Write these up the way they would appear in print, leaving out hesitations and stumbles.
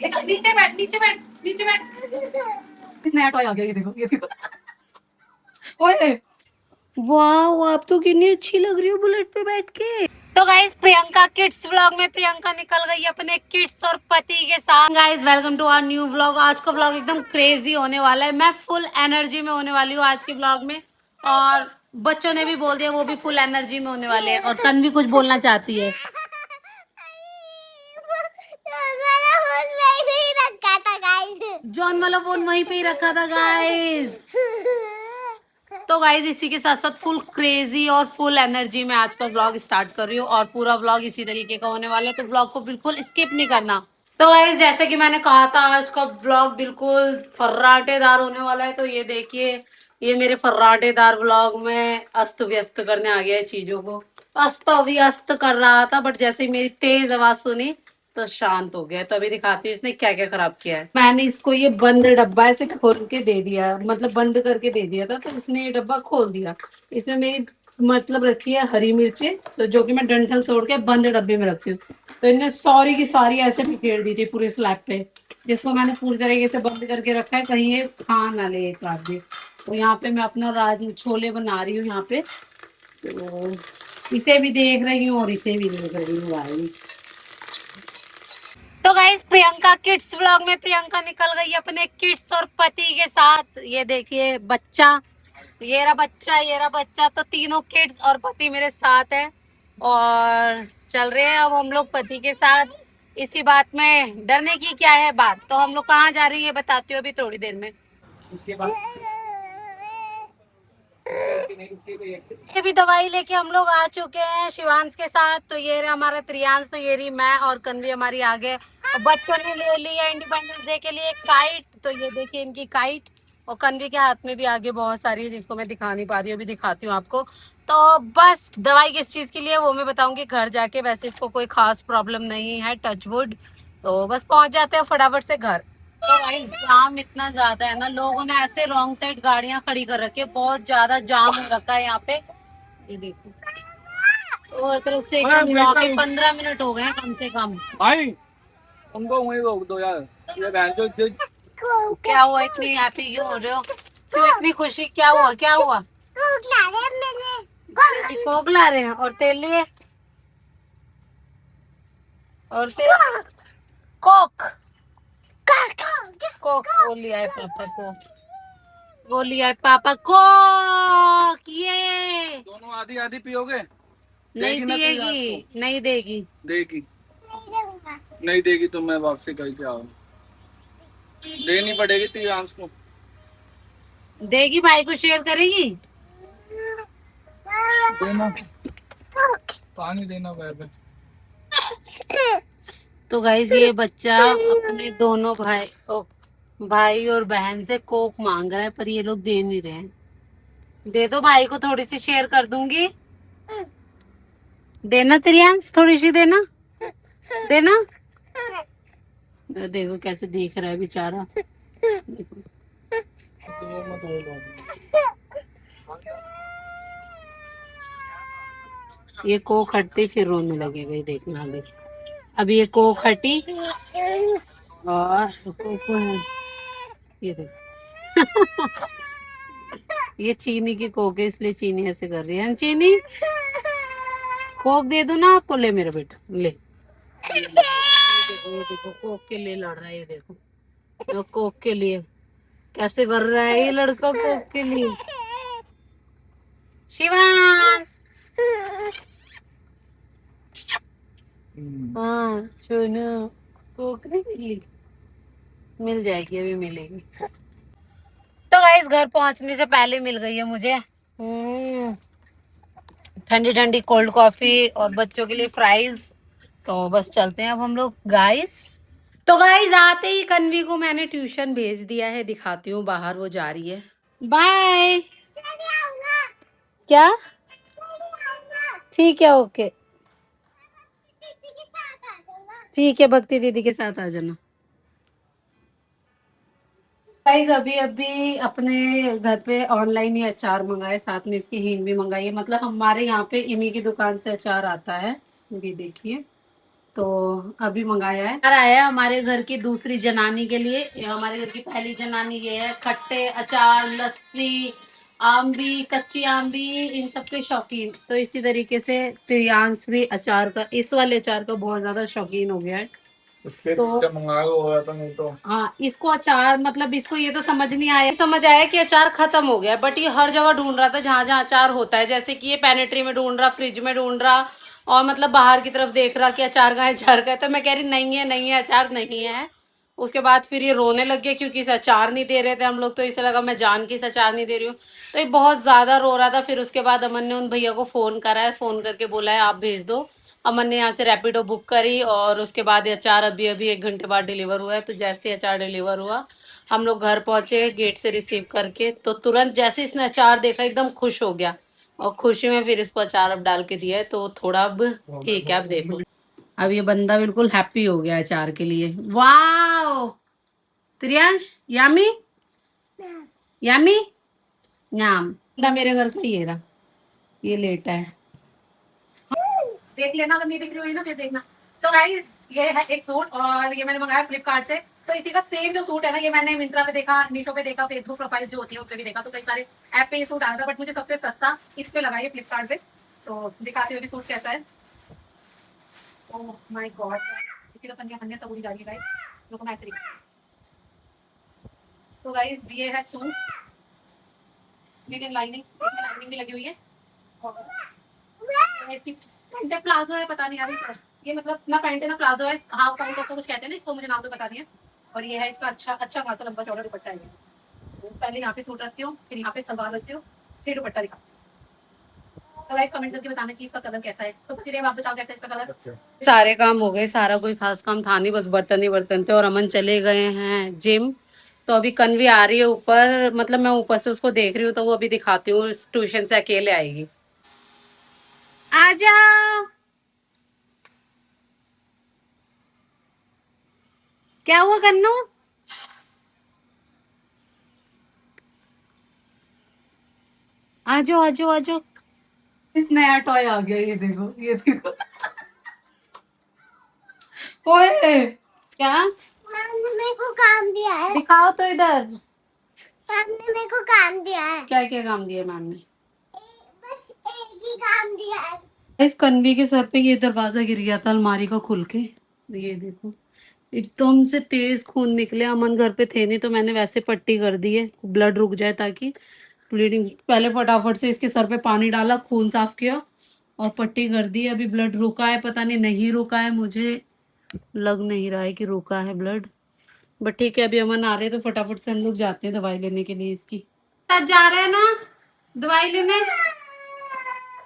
नीचे बैठ नीचे बैठ नीचे बैठ। इस नया टॉय आ गया, ये देखो ये देखो। ओए वाह, आप तो कितनी अच्छी लग रही हो बुलेट पे बैठ के। तो गाइस प्रियंका किड्स व्लॉग में प्रियंका निकल गई अपने किड्स और पति के साथ। Guys welcome to our new vlog. आज का व्लॉग एकदम क्रेजी होने वाला है। मैं फुल एनर्जी में होने वाली हूँ आज के व्लॉग में, और बच्चों ने भी बोल दिया वो भी फुल एनर्जी में होने वाले हैं। और तन्वी कुछ बोलना चाहती है। जॉन वाला फोन वहीं पे ही रखा था गाइस। तो गाइज इसी के साथ साथ फुल क्रेजी और फुल एनर्जी में आज का व्लॉग स्टार्ट कर रही हूँ, और पूरा व्लॉग इसी तरीके का होने वाला है, तो व्लॉग को बिल्कुल स्किप नहीं करना। तो गाइज जैसे कि मैंने कहा था आज का व्लॉग बिल्कुल फर्राटेदार होने वाला है। तो ये देखिए, ये मेरे फर्राटेदार व्लॉग में अस्त व्यस्त करने आ गया है चीजों को। अस्त व्यस्त कर रहा था, बट जैसे ही मेरी तेज आवाज सुनी तो शांत हो गया। तो अभी दिखाती हूँ इसने क्या क्या खराब किया है। मैंने इसको ये बंद डब्बा ऐसे खोल के दे दिया, मतलब बंद करके दे दिया था, तो इसने ये डब्बा खोल दिया। इसमें मेरी मतलब रखी है हरी मिर्चें, तो जो कि मैं डंठल तोड़ के बंद डब्बे में रखती हूँ। तो इन्हें सारी की सारी ऐसे बिखेर दी थी पूरे स्लैब पे, जिसको मैंने पूरी तरीके से बंद करके रखा है, कहीं ये खा ना ले एक रात भी। तो यहाँ पे मैं अपना राज छोले बना रही हूँ यहाँ पे, तो इसे भी देख रही हूँ और इसे भी देख रही हूँ गाइस। तो गाइस प्रियंका किड्स व्लॉग में प्रियंका निकल गई अपने किड्स और पति के साथ। ये देखिए बच्चा, ये रहा बच्चा, ये रहा बच्चा। तो तीनों किड्स और पति मेरे साथ है, और चल रहे हैं अब हम लोग पति के साथ। इसी बात में डरने की क्या है बात। तो हम लोग कहाँ जा रही है बताती हूँ अभी थोड़ी देर में। इसके बाद अभी दवाई लेके हम लोग आ चुके हैं शिवांश के साथ। तो ये रहा हमारा त्रियांश, तो ये रही मैं, और कन्वी हमारी आगे। और बच्चों ने ले लिया इंडिपेंडेंस डे के लिए काइट। तो ये देखिए इनकी काइट, और कन्वी के हाथ में भी आगे बहुत सारी है जिसको मैं दिखा नहीं पा रही हूँ, अभी दिखाती हूँ आपको। तो बस दवाई किस चीज के लिए वो मैं बताऊंगी घर जाके। वैसे इसको कोई खास प्रॉब्लम नहीं है, टचवुड। तो बस पहुंच जाते हैं फटाफट से घर। तो भाई जाम इतना ज्यादा है ना, लोगों ने ऐसे रॉन्ग साइड गाड़ियां खड़ी कर रखी है, बहुत ज्यादा जाम हो रखा है यहाँ पे। ये देखो, और तरफ से एकदम ब्लॉक है। 15 मिनट हो गए हैं कम से कम। भाई तुमको वहीं रोक दो यार, ये बहन जो क्या हुआ, इतनी हैप्पी क्यों हो रहे हो, क्यों इतनी खुशी, क्या हुआ क्या हुआ। कोक ला रहे हैं और तेल लिए, और तेल कोक कोक वो लिया है पापा को, वो लिया है पापा कोक। ये दोनों आधी आधी पियोगे? नहीं पिएगी, नहीं देगी। देगी नहीं देगी तो मैं वापसी करके आऊँ, देनी पड़ेगी तियांश को। देगी, भाई को शेयर करेगी। देना, पानी देना बैबे। तो गाइस ये बच्चा अपने दोनों भाई और बहन से कोक मांग रहा है, पर ये लोग दे नहीं रहे हैं। दे दो भाई को, थोड़ी सी शेयर कर दूंगी। देना त्रियांश, थोड़ी सी देना, देना। देखो कैसे देख रहा है बेचारा। ये कोक हटती फिर रोने लगेगा, ये देखना अभी। अभी ये कोक हटी और कोको है, ये देखो। ये चीनी की कोक है, इसलिए चीनी ऐसे कर रही है। चीनी कोक दे दो ना आपको, ले मेरा बेटा ले। ये देखो कोक के लिए लड़ रहा है, ये देखो तो कोक के लिए कैसे कर रहा है ये लड़का कोक के लिए। शिवांश, हाँ सोना, कोक नहीं मिली, मिल जाएगी अभी मिलेगी। तो गाइस घर पहुंचने से पहले मिल गई है मुझे ठंडी ठंडी कोल्ड कॉफी और बच्चों के लिए फ्राइज। तो बस चलते हैं अब हम लोग गाइस। तो गाइस आते ही कन्वी को मैंने ट्यूशन भेज दिया है, दिखाती हूँ बाहर वो जा रही है। बाय। क्या? ठीक है ओके, ठीक है भक्ति दीदी के साथ आ जाना। गाइस अभी अभी अपने घर पे ऑनलाइन ही अचार मंगाए, साथ में इसकी हींग भी मंगाई है। मतलब हमारे यहाँ पे इन्हीं की दुकान से अचार आता है, ये देखिए। तो अभी मंगाया है। और आया हमारे घर की दूसरी जनानी के लिए। ये हमारे घर की पहली जनानी ये है। खट्टे, अचार, लस्सी, आम्बी, कच्ची आम्बी, इन सब के शौकीन। तो इसी तरीके से प्रियांश भी अचार का, इस वाले अचार का बहुत ज्यादा शौकीन हो गया है। उसके तो मंगा लो होगा तो, नहीं तो हाँ, इसको अचार मतलब इसको ये तो समझ नहीं आया, समझ आया कि अचार खत्म हो गया, बट ये हर जगह ढूंढ रहा था जहां जहां अचार होता है। जैसे कि ये पैनेट्री में ढूंढ रहा, फ्रिज में ढूंढ रहा, और मतलब बाहर की तरफ देख रहा कि अचार का है, अचार का है। तो मैं कह रही नहीं है, नहीं है, अचार नहीं है। उसके बाद फिर ये रोने लग गया क्योंकि इसे अचार नहीं दे रहे थे हम लोग। तो इसे लगा मैं जान के इसे अचार नहीं दे रही हूँ। तो ये बहुत ज्यादा रो रहा था। फिर उसके बाद अमन ने उन भैया को फोन करा है, फोन करके बोला है आप भेज दो। अमन ने यहाँ से रैपिडो बुक करी, और उसके बाद ये अचार अभी अभी 1 घंटे बाद डिलीवर हुआ है। तो जैसे ही अचार डिलीवर हुआ, हम लोग घर पहुंचे गेट से रिसीव करके। तो तुरंत जैसे इसने अचार देखा एकदम खुश हो गया, और खुशी में फिर इसको अचार अब डाल के दिया है। तो थोड़ा अब ठीक है, अब देखो अब ये बंदा बिल्कुल हैप्पी हो गया अचार के लिए। वाओ त्रियांश, यामी यामी नाम बंदा मेरे घर का ये रहा, ये लेटा है। देख लेना, अगर नहीं दिख रही हुई ना फिर देखना। तो गाइस ये है एक सूट, और ये मैंने मंगाया फ्लिपकार्ट से। तो इसी का सेम जो सूट है ना, ये मैंने मिंत्रा पे देखा, मीशो पे देखा, फेसबुक प्रोफाइल जो होती है उस पे भी देखा। तो कई सारे ऐप पे ये सूट आ रहा था, बट मुझे सबसे सस्ता इस पे लगा ये फ्लिपकार्ट पे। तो दिखाते हुए भी सूट कैसा है। ओह माय गॉड, इसकी तो पन्नियां पन्नियां सब उड़ी जा रही है गाइस। रुको मैं ऐसे दिखाती हूँ। तो गाइस ये है सूट विद इन लाइनिंग, इसमें लाइनिंग भी लगी हुई है। और इसकी पैंट है, प्लाजो है, पता नहीं यार ये मतलब ना पैंट है ना प्लाजो है, हाफ पैंट ऐसा कुछ कहते हैं ना इसको, मुझे नाम तो पता नहीं है। और ये है इसका अच्छा अच्छा खासा लंबा चौड़ा दुपट्टा है। तो पहले यहाँ पे सूट रखती हूँ, फिर यहाँ पे सलवार रखती हूँ, फिर दुपट्टा दिखाती हूँ। तो गाइस कमेंट करके बताना कि इसका कलर कैसा है। तो प्रतिदेव आप बताओ कैसा है इसका कलर। अच्छा। सारे काम हो गए, सारा कोई खास काम था नहीं, बस बर्तन ही बर्तन थे। और अमन चले गए हैं जिम। तो अभी कन्वी आ रही है ऊपर, मतलब मैं ऊपर से उसको देख रही हूँ। तो वो अभी दिखाती हूँ, ट्यूशन से अकेले आएगी। आजा, क्या हुआ कन्नू? आजो आजो आजो, इस नया टॉय आ गया, ये देखो ये देखो। ओए क्या? मैम ने मेरे को काम दिया है, दिखाओ तो इधर। मैम ने मेरे को काम दिया है। क्या क्या काम दिया मैम ने? बस एक ही काम दिया है। इस कन्वी के सर पे ये दरवाजा गिर गया था अलमारी का खुल के। ये देखो एकदम से तेज खून निकले। अमन घर पे थे नहीं, तो मैंने वैसे पट्टी कर दी है, ब्लड रुक जाए ताकि ब्लीडिंग। पहले फटाफट से इसके सर पे पानी डाला, खून साफ किया और पट्टी कर दी। अभी ब्लड रुका है, पता नहीं नहीं रुका है, मुझे लग नहीं रहा है कि रुका है ब्लड। बट ठीक है, अभी अमन आ रहे हैं तो फटाफट से हम लोग जाते हैं दवाई लेने के लिए इसकी। साथ जा रहे हैं ना दवाई लेने?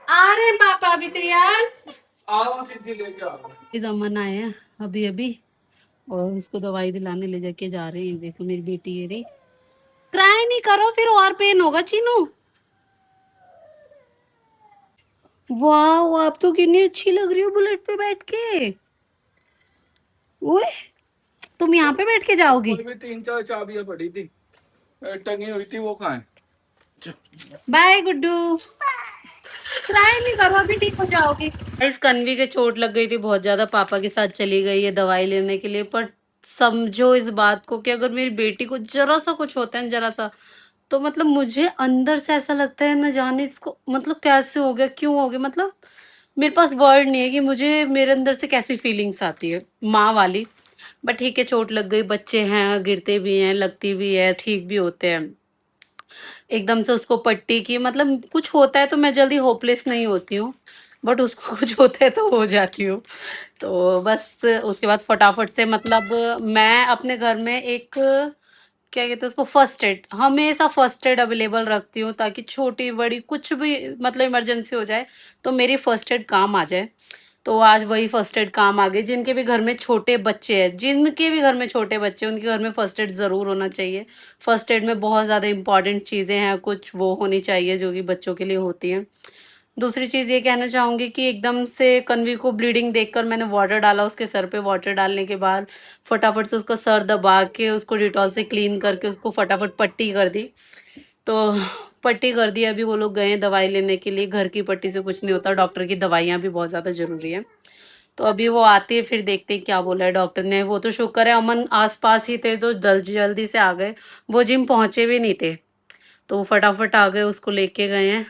आ रहे हैं पापा अभी त्रियास। आओ चिट्ठी लेके आओ। इस अमन आए हैं अभी अभी, और उसको दवाई दिलाने ले जाके जा रहे हैं। देखो मेरी बेटी ये रही। क्राई नहीं करो फिर और पेन होगा चीनू। वाह आप तो कितनी अच्छी लग रही हो बुलेट पे बैठ के। ओए तुम यहाँ पे बैठ के जाओगी? भी 3-4 चाबियां पड़ी थी, टंगी हुई थी, वो कहाँ है? बाय गुड्डू, ट्राई नहीं करो अभी ठीक हो जाओगी। इस कन्वी के चोट लग गई थी बहुत ज्यादा, पापा के साथ चली गई है दवाई लेने के लिए। पर समझो इस बात को कि अगर मेरी बेटी को जरा सा कुछ होता है, जरा सा, तो मतलब मुझे अंदर से ऐसा लगता है न जाने इसको मतलब कैसे हो गया, क्यों हो गया, मतलब मेरे पास वर्ड नहीं है कि मुझे मेरे अंदर से कैसी फीलिंग्स आती है माँ वाली। बट ठीक है, चोट लग गई, बच्चे हैं, गिरते भी हैं, लगती भी है, ठीक भी होते हैं। एकदम से उसको पट्टी की, मतलब कुछ होता है तो मैं जल्दी होपलेस नहीं होती हूँ, बट उसको कुछ होता है तो हो जाती हूँ। तो बस उसके बाद फटाफट से मतलब मैं अपने घर में एक क्या कहते हैं उसको, फर्स्ट एड, हमेशा फर्स्ट एड अवेलेबल रखती हूँ ताकि छोटी बड़ी कुछ भी मतलब इमरजेंसी हो जाए तो मेरी फर्स्ट एड काम आ जाए। तो आज वही फर्स्ट एड काम आ गई। जिनके भी घर में छोटे बच्चे हैं, जिनके भी घर में छोटे बच्चे हैं, उनके घर में फर्स्ट एड ज़रूर होना चाहिए। फर्स्ट एड में बहुत ज़्यादा इंपॉर्टेंट चीज़ें हैं, कुछ वो होनी चाहिए जो कि बच्चों के लिए होती हैं। दूसरी चीज़ ये कहना चाहूँगी कि एकदम से कन्वी को ब्लीडिंग देखकर मैंने वाटर डाला उसके सर पे। वाटर डालने के बाद फटाफट से उसका सर दबा के उसको डिटॉल से क्लीन करके उसको फटाफट पट्टी कर दी। तो पट्टी कर दी। अभी वो लोग गए हैं दवाई लेने के लिए। घर की पट्टी से कुछ नहीं होता, डॉक्टर की दवाइयाँ भी बहुत ज़्यादा ज़रूरी है। तो अभी वो आती है, फिर देखते हैं क्या बोला है डॉक्टर ने। वो तो शुक्र है अमन आसपास ही थे तो जल्दी जल्दी से आ गए। वो जिम पहुंचे भी नहीं थे तो वो फटाफट आ गए, उसको लेके गए हैं।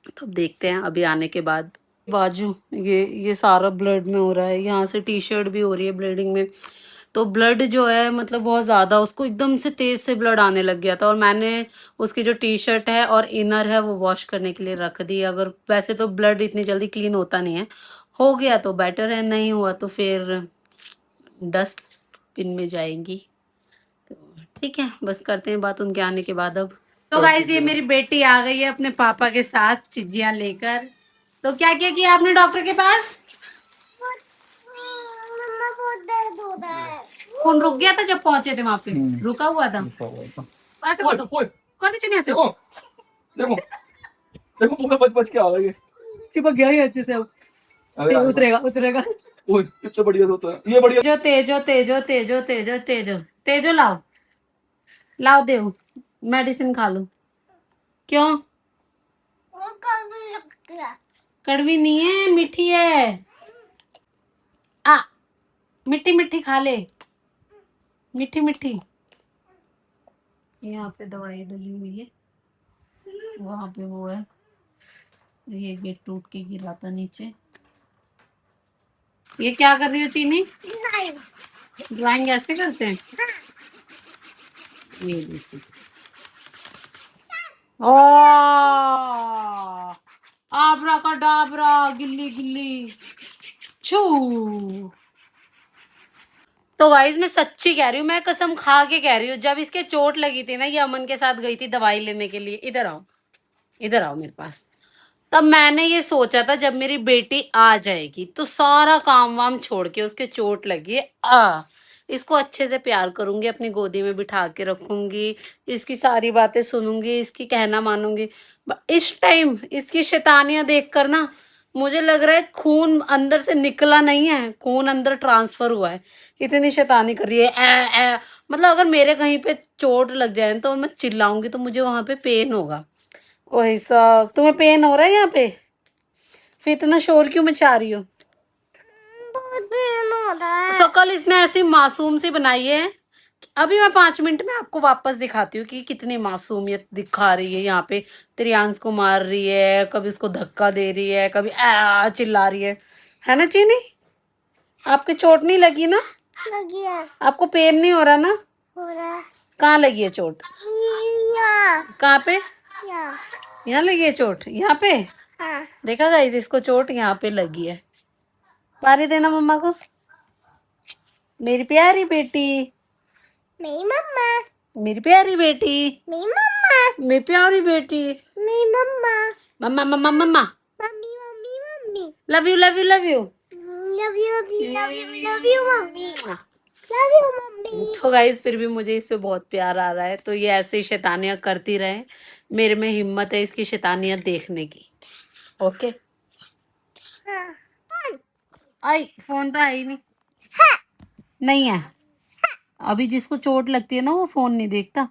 तो अब देखते हैं अभी आने के बाद। बाजू ये सारा ब्लड में हो रहा है, यहाँ से टी शर्ट भी हो रही है ब्लीडिंग में। तो ब्लड जो है मतलब बहुत ज़्यादा, उसको एकदम से तेज़ से ब्लड आने लग गया था। और मैंने उसकी जो टी शर्ट है और इनर है वो वॉश करने के लिए रख दी। अगर वैसे तो ब्लड इतनी जल्दी क्लीन होता नहीं है, हो गया तो बेटर है, नहीं हुआ तो फिर डस्ट बिन में जाएंगी। तो ठीक है, बस करते हैं बात उनके आने के बाद अब। तो गाइस ये मेरी बेटी आ गई है अपने पापा के साथ चिज्जियां लेकर। तो क्या क्या किया आपने डॉक्टर के पास? मम्मा बहुत दर्द हो रहा है। खून रुक गया था जब पहुंचे थे वहां पे? रुका हुआ था। ऐसे कर दो, कर दो चुनिया से। देखो देखो देखो पूरा बच बच के आ गई है। चिपक गया ये अच्छे से अब। अरे यार, उतरेगा उतरेगा। ओए कितना बढ़िया होता है ये, बढ़िया। जो तेजो तेजो तेजो तेजो तेजो तेजो लाओ, लाओ दे, मेडिसिन खा लो। क्यों? वो कभी लगती है। कड़वी नहीं है, मीठी है। आ, मिट्टी मिट्टी खा ले, मीठी मीठी। यहाँ पे दवाई डली हुई है, वहां पे वो है, ये गेट टूट के गिरा था नीचे। ये क्या कर रही हो चीनी? नहीं। ड्राइंग ऐसे करते हैं? ये देखो, ओ आबरा का डाबरा, गिल्ली गिल्ली छू। तो गाइज मैं सच्ची कह रही हूँ, मैं कसम खा के कह रही हूँ, जब इसके चोट लगी थी ना, ये अमन के साथ गई थी दवाई लेने के लिए। इधर आओ, इधर आओ मेरे पास। तब मैंने ये सोचा था जब मेरी बेटी आ जाएगी तो सारा काम वाम छोड़ के, उसके चोट लगी है इसको अच्छे से प्यार करूंगी, अपनी गोदी में बिठा के रखूंगी, इसकी सारी बातें सुनूंगी, इसकी कहना मानूंगी। इस टाइम इसकी शैतानियां देख कर ना मुझे लग रहा है खून अंदर से निकला नहीं है, खून अंदर ट्रांसफर हुआ है। इतनी शैतानी कर रही है मतलब अगर मेरे कहीं पे चोट लग जाए तो मैं चिल्लाऊंगी तो मुझे वहां पे पेन होगा। वही सब, तुम्हें पेन हो रहा है यहाँ पे? फिर इतना शोर क्यों मचा रही हो? बहुत पेन हो रहा है। शकल इसने ऐसी मासूम सी बनाई है। अभी मैं 5 मिनट में आपको वापस दिखाती हूँ कि कितनी मासूमियत दिखा रही है यहाँ पे। त्रियांश को मार रही है, कभी उसको धक्का दे रही है, कभी चिल्ला रही है ना चीनी? आपकी चोट नहीं लगी ना? लगी है। आपको पेन नहीं हो रहा ना? हो रहा है। कहाँ लगी है चोट? यहाँ। कहाँ पे? यहाँ। यहाँ लगी है चोट, यहाँ पे? हाँ। देखा गाइस, इसको चोट यहाँ पे लगी है। पानी देना मम्मा को, मेरी प्यारी बेटी, मेरी मम्मा। मेरी प्यारी बेटी, मेरी मम्मा। मेरी प्यारी बेटी। मेरी mama. Mama mama mama, mummy mummy mummy. Love you love you love you. Love you love you love you love you mummy. Love you mummy. तो गाइस फिर भी मुझे इस पे बहुत प्यार आ रहा है, तो ये ऐसे ही शैतानियां करती रहे, मेरे में हिम्मत है इसकी शैतानियां देखने की। ओके। हाँ। आई फोन तो आई नहीं। नहीं है, अभी जिसको चोट लगती है ना वो फोन नहीं देखता,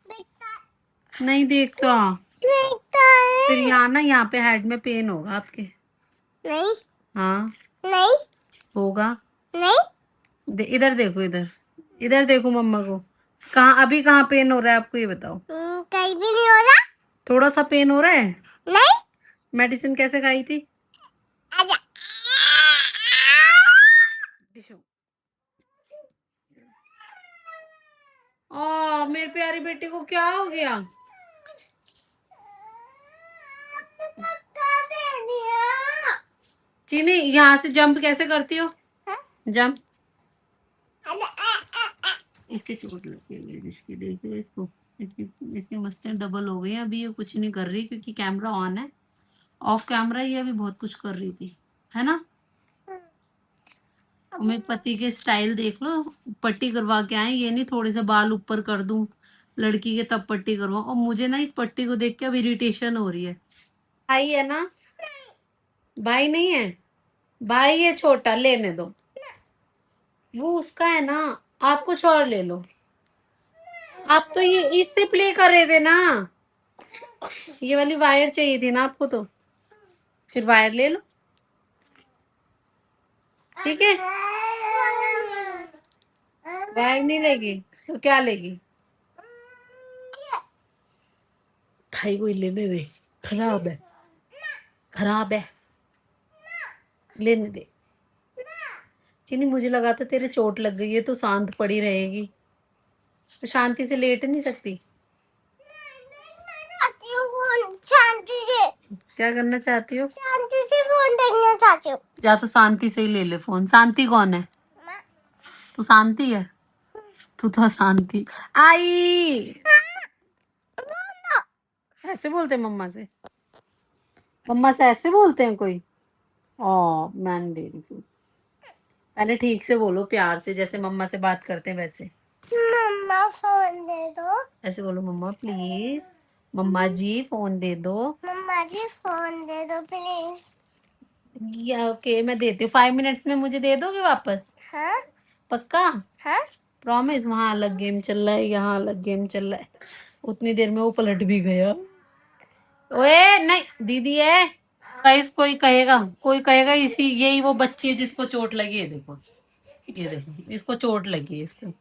देखता। नहीं देखता। देखता फिर है। यहाँ ना, यहाँ पे हेड में पेन होगा आपके। नहीं। हाँ नहीं। होगा। नहीं। इधर देखो, इधर इधर देखो मम्मा को। कहाँ अभी कहाँ पेन हो रहा है आपको ये बताओ? कहीं भी नहीं हो रहा। थोड़ा सा पेन हो रहा है? नहीं। मेडिसिन कैसे खाई थी? आजा। मेरी प्यारी बेटी को क्या हो गया? धक्का दे दिया। चीनी यहाँ से जंप कैसे करती हो? हाँ? जंप। आजा। इसकी चोट लग गई, इसकी देखिए इसको, इसकी इसकी मस्तें डबल हो गई हैं। अभी ये कुछ नहीं कर रही क्योंकि कैमरा ऑन है, ऑफ कैमरा ये अभी बहुत कुछ कर रही थी, है ना? मेरे पति के स्टाइल देख लो, पट्टी करवा के आए, ये नहीं थोड़े से बाल ऊपर कर दूं लड़की के तब पट्टी करवाऊं। और मुझे ना इस पट्टी को देख के अब इरिटेशन हो रही है। भाई है ना? भाई नहीं है, भाई ये छोटा, लेने दो, वो उसका है ना, आप कुछ और ले लो। आप तो ये इससे प्ले कर रहे थे ना, ये वाली वायर चाहिए थी ना आपको, तो फिर वायर ले लो। ठीक है, बैग नहीं लेगी तो क्या लेगी? भाई को लेने दे, खराब है, खराब है, लेने दे। चीनी मुझे लगा था तेरे चोट लग गई है तो शांत पड़ी रहेगी, तो शांति से लेट नहीं सकती? शांति से, क्या करना चाहती हो? शांति से फोन देखना चाहती हूँ। जा तो शांति से ही ले ले फोन। शांति कौन है? तू शांति है? तू तो शांति आई। ऐसे बोलते हैं मम्मा से? मम्मा से ऐसे बोलते हैं कोई? ओ मैंने दे दी food। पहले ठीक से बोलो, प्यार से, जैसे मम्मा से बात करते हैं वैसे। मम्मा फोन दे दो। ऐसे बोलो, मम्मा प्लीज, मम्मा जी फोन दे दो। मम्मा जी फोन दे दो प्लीज। या ओके मैं देती हूँ, 5 मिनट्स में मुझे दे दोगे वापस? हाँ पक्का? हाँ। प्रॉमिस? वहाँ अलग गेम चल रहा है, यहाँ अलग गेम चल रहा है। उतनी देर में वो पलट भी गया। ओए नहीं, दीदी है गाइस। कोई कहेगा इसी, यही वो बच्ची है जिसको चोट लगी है। देखो, ये देखो, इसको चोट लगी है, इसको।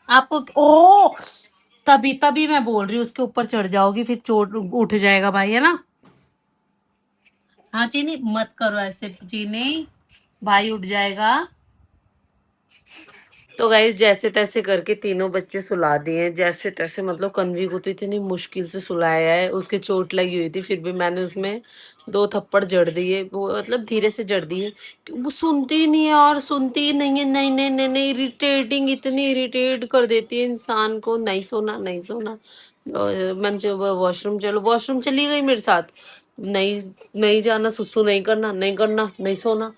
आपको ओ, तभी तभी मैं बोल रही हूँ उसके ऊपर चढ़ जाओगी फिर चोट उठ जाएगा भाई, है ना? हाँ चीनी, मत करो ऐसे चीनी, भाई उठ जाएगा। तो गाइस जैसे तैसे करके तीनों बच्चे सुला दिए, जैसे तैसे, मतलब कन्वी को तो इतनी मुश्किल से सुलाया है। उसके चोट लगी हुई थी, फिर भी मैंने उसमें 2 थप्पड़ जड़ दिए, वो मतलब धीरे से जड़ दिए। वो सुनती ही नहीं है, और सुनती ही नहीं है। नहीं नहीं नहीं नहीं, इरिटेटिंग, इतनी इरिटेट कर देती है इंसान को। नहीं सोना, नहीं सोना। मैंने जो वॉशरूम चलो, वॉशरूम चली गई मेरे साथ। नहीं, नहीं जाना, सुसु नहीं करना, नहीं करना, नहीं सोना।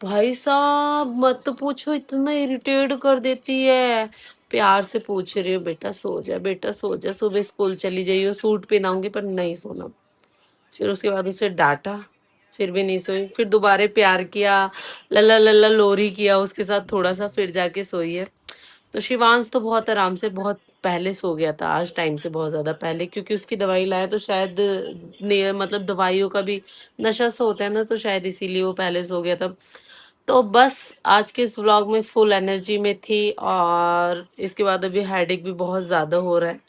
भाई साहब मत पूछो, इतना इरिटेट कर देती है। प्यार से पूछ रही हूँ, बेटा सो जा, बेटा सो जा, सुबह स्कूल चली जाइयो, सूट पहनाऊंगी, पर नहीं सोना। फिर उसके बाद उसे डांटा, फिर भी नहीं सोई। फिर दोबारा प्यार किया, लल्ला लल्ला लोरी किया उसके साथ थोड़ा सा, फिर जाके सोई है। तो शिवांश तो बहुत आराम से, बहुत पहले सो गया था, आज टाइम से बहुत ज्यादा पहले, क्योंकि उसकी दवाई लाया तो शायद मतलब दवाइयों का भी नशा सा होता है ना, तो शायद इसीलिए वो पहले सो गया था। तो बस आज के इस व्लॉग में फुल एनर्जी में थी, और इसके बाद अभी हेडेक भी बहुत ज़्यादा हो रहा है।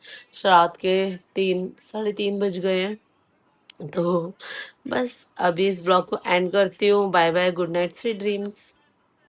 रात के 3 साढ़े 3 बज गए हैं। तो बस अभी इस ब्लॉग को एंड करती हूँ। Bye bye, good night, sweet dreams.